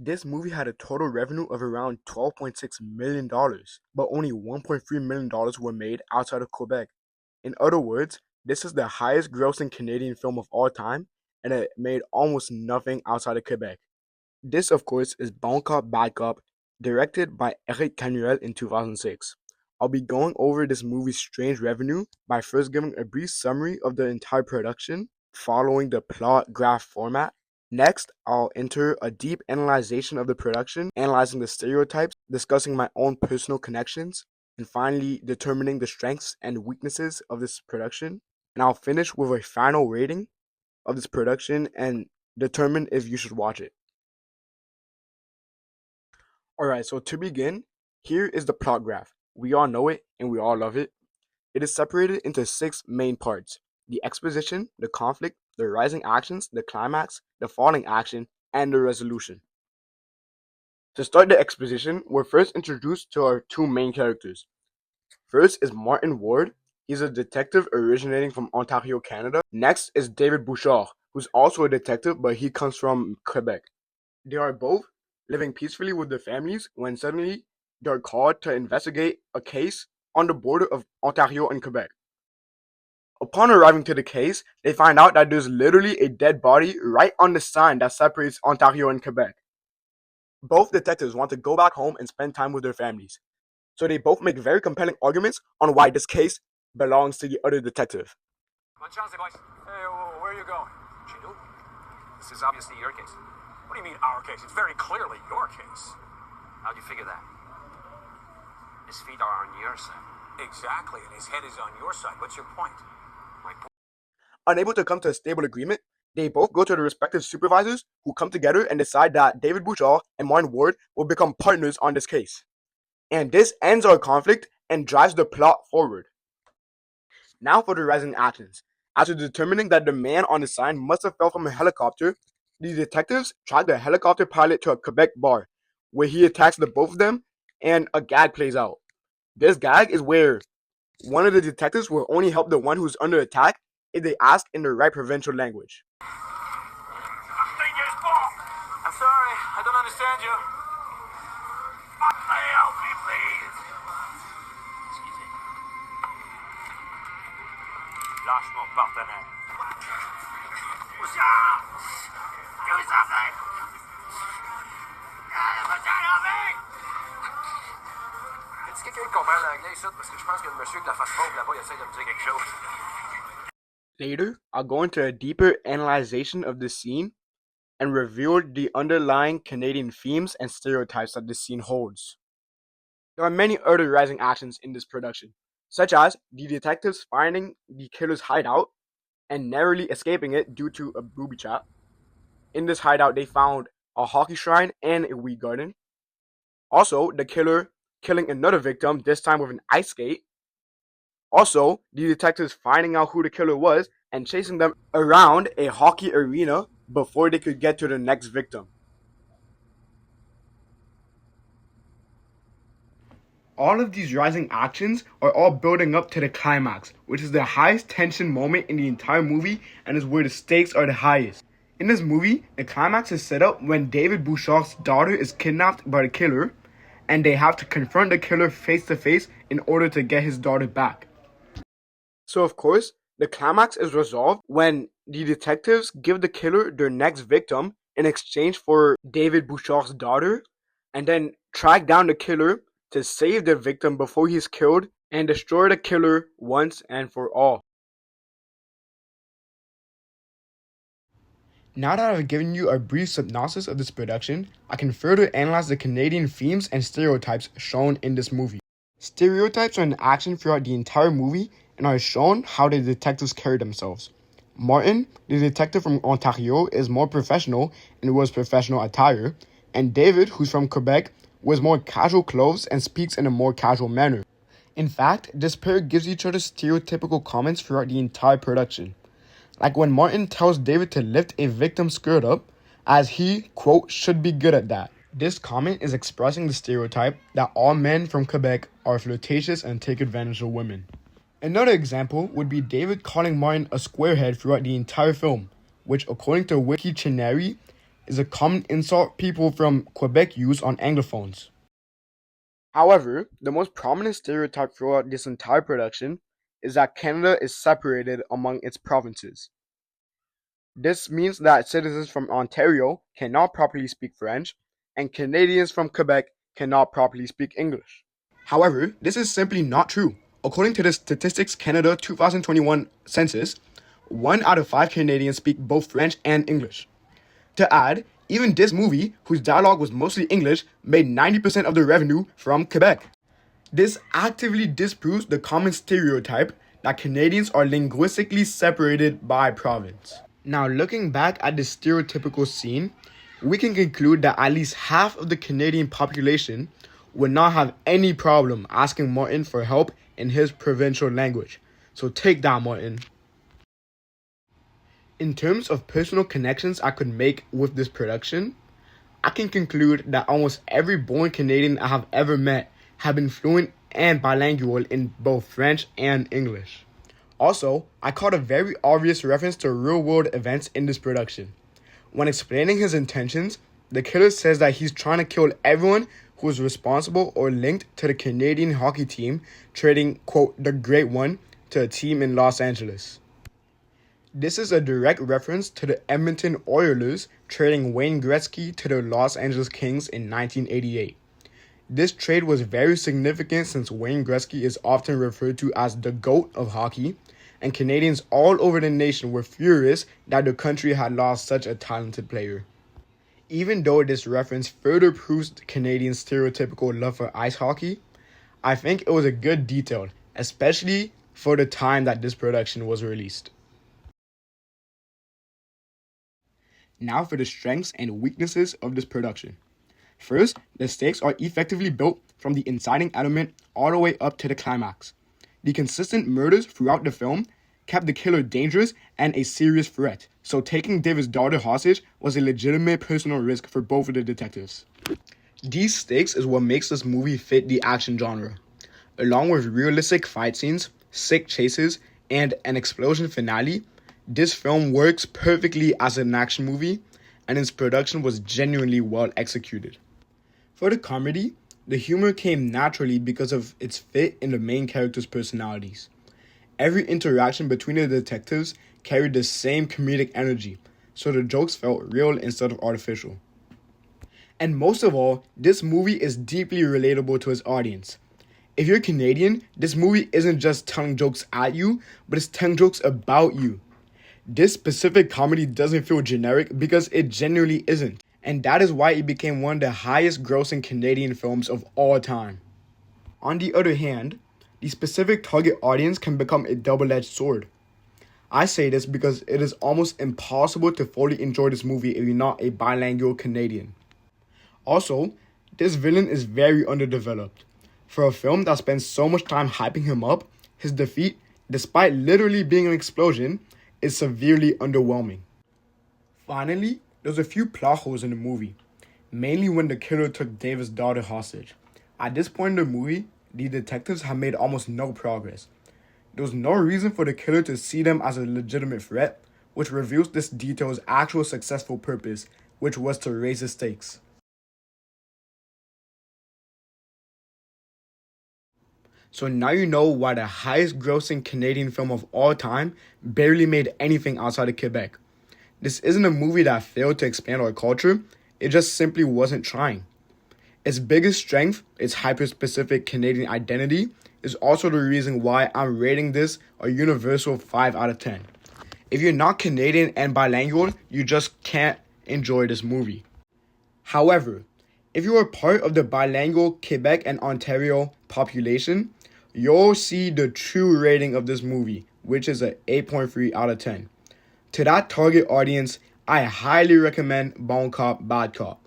This movie had a total revenue of around $12.6 million, but only $1.3 million were made outside of Quebec. In other words, this is the highest grossing Canadian film of all time, and it made almost nothing outside of Quebec. This, of course, is Bon Cop, Bad Cop, directed by Eric Canuel in 2006. I'll be going over this movie's strange revenue by first giving a brief summary of the entire production, following the plot graph format. Next, I'll enter a deep analyzation of the production, analyzing the stereotypes, discussing my own personal connections, and finally determining the strengths and weaknesses of this production. And I'll finish with a final rating of this production and determine if you should watch it. Alright, so to begin, here is the plot graph. We all know it and we all love it. It is separated into 6 main parts: the exposition, the conflict, the rising actions, the climax, the falling action, and the resolution. To start the exposition, we're first introduced to our 2 main characters. First is Martin Ward. He's a detective originating from Ontario, Canada. Next is David Bouchard, who's also a detective, but he comes from Quebec. They are both living peacefully with their families when suddenly they're called to investigate a case on the border of Ontario and Quebec. Upon arriving to the case, they find out that there's literally a dead body right on the sign that separates Ontario and Quebec. Both detectives want to go back home and spend time with their families, so they both make very compelling arguments on why this case belongs to the other detective. Bonne chance, boys. Hey, where are you going? Chez nous? This is obviously your case. What do you mean, our case? It's very clearly your case. How'd you figure that? His feet are on your side. Exactly, and his head is on your side. What's your point? My point. Unable to come to a stable agreement, they both go to their respective supervisors, who come together and decide that David Bouchard and Martin Ward will become partners on this case. And this ends our conflict and drives the plot forward. Now for the rising actions. After determining that the man on the sign must have fell from a helicopter, the detectives track the helicopter pilot to a Quebec bar, where he attacks the both of them, and a gag plays out. This gag is where one of the detectives will only help the one who's under attack if they ask in the right provincial language. I'm sorry, I don't understand you. Help me, please. Excusez. Lâche mon partenaire. Bouchard! Do something! Bouchard, help me! Est-ce quelqu'un qui comprend l'anglais ici? Parce que je pense que le monsieur de la face pauvre là-bas, il essaie de me dire quelque chose. Later, I'll go into a deeper analyzation of the scene and reveal the underlying Canadian themes and stereotypes that this scene holds. There are many other rising actions in this production, such as the detectives finding the killer's hideout and narrowly escaping it due to a booby trap. In this hideout, they found a hockey shrine and a wheat garden. Also, the killer killing another victim, this time with an ice skate. Also, the detectives finding out who the killer was and chasing them around a hockey arena before they could get to the next victim. All of these rising actions are all building up to the climax, which is the highest tension moment in the entire movie and is where the stakes are the highest. In this movie, the climax is set up when David Bouchard's daughter is kidnapped by the killer, and they have to confront the killer face to face in order to get his daughter back. So of course, the climax is resolved when the detectives give the killer their next victim in exchange for David Bouchard's daughter, and then track down the killer to save the victim before he's killed and destroy the killer once and for all. Now that I've given you a brief synopsis of this production, I can further analyze the Canadian themes and stereotypes shown in this movie. Stereotypes are in action throughout the entire movie and are shown how the detectives carry themselves. Martin, the detective from Ontario, is more professional and wears professional attire, and David, who's from Quebec, wears more casual clothes and speaks in a more casual manner. In fact, this pair gives each other stereotypical comments throughout the entire production. Like when Martin tells David to lift a victim's skirt up, as he, quote, should be good at that. This comment is expressing the stereotype that all men from Quebec are flirtatious and take advantage of women. Another example would be David calling Martin a squarehead throughout the entire film, which according to Wiktionary is a common insult people from Quebec use on Anglophones. However, the most prominent stereotype throughout this entire production is that Canada is separated among its provinces. This means that citizens from Ontario cannot properly speak French, and Canadians from Quebec cannot properly speak English. However, this is simply not true. According to the Statistics Canada 2021 census, 1 out of 5 Canadians speak both French and English. To add, even this movie, whose dialogue was mostly English, made 90% of the revenue from Quebec. This actively disproves the common stereotype that Canadians are linguistically separated by province. Now, looking back at this stereotypical scene, we can conclude that at least half of the Canadian population would not have any problem asking Martin for help in his provincial language. So take that, Martin. In terms of personal connections I could make with this production, I can conclude that almost every born Canadian I have ever met have been fluent and bilingual in both French and English. Also, I caught a very obvious reference to real-world events in this production. When explaining his intentions, the killer says that he's trying to kill everyone who is responsible or linked to the Canadian hockey team trading, quote, the Great One to a team in Los Angeles. This is a direct reference to the Edmonton Oilers trading Wayne Gretzky to the Los Angeles Kings in 1988. This trade was very significant since Wayne Gretzky is often referred to as the GOAT of hockey, and Canadians all over the nation were furious that the country had lost such a talented player. Even though this reference further proves Canadians' stereotypical love for ice hockey, I think it was a good detail, especially for the time that this production was released. Now for the strengths and weaknesses of this production. First, the stakes are effectively built from the inciting element all the way up to the climax. The consistent murders throughout the film kept the killer dangerous and a serious threat, so taking David's daughter hostage was a legitimate personal risk for both of the detectives. These stakes is what makes this movie fit the action genre. Along with realistic fight scenes, sick chases, and an explosion finale, this film works perfectly as an action movie, and its production was genuinely well executed. For the comedy, the humor came naturally because of its fit in the main characters' personalities. Every interaction between the detectives carried the same comedic energy, so the jokes felt real instead of artificial. And most of all, this movie is deeply relatable to its audience. If you're Canadian, this movie isn't just telling jokes at you, but it's telling jokes about you. This specific comedy doesn't feel generic because it genuinely isn't, and that is why it became one of the highest grossing Canadian films of all time. On the other hand, the specific target audience can become a double-edged sword. I say this because it is almost impossible to fully enjoy this movie if you're not a bilingual Canadian. Also, this villain is very underdeveloped. For a film that spends so much time hyping him up, his defeat, despite literally being an explosion, is severely underwhelming. Finally, there's a few plot holes in the movie, mainly when the killer took David's daughter hostage. At this point in the movie, the detectives have made almost no progress. There was no reason for the killer to see them as a legitimate threat, which reveals this detail's actual successful purpose, which was to raise the stakes. So now you know why the highest grossing Canadian film of all time barely made anything outside of Quebec. This isn't a movie that failed to expand our culture, it just simply wasn't trying. Its biggest strength, its hyper-specific Canadian identity, is also the reason why I'm rating this a universal 5 out of 10. If you're not Canadian and bilingual, you just can't enjoy this movie. However, if you are part of the bilingual Quebec and Ontario population, you'll see the true rating of this movie, which is a 8.3 out of 10. To that target audience, I highly recommend Bon Cop, Bad Cop.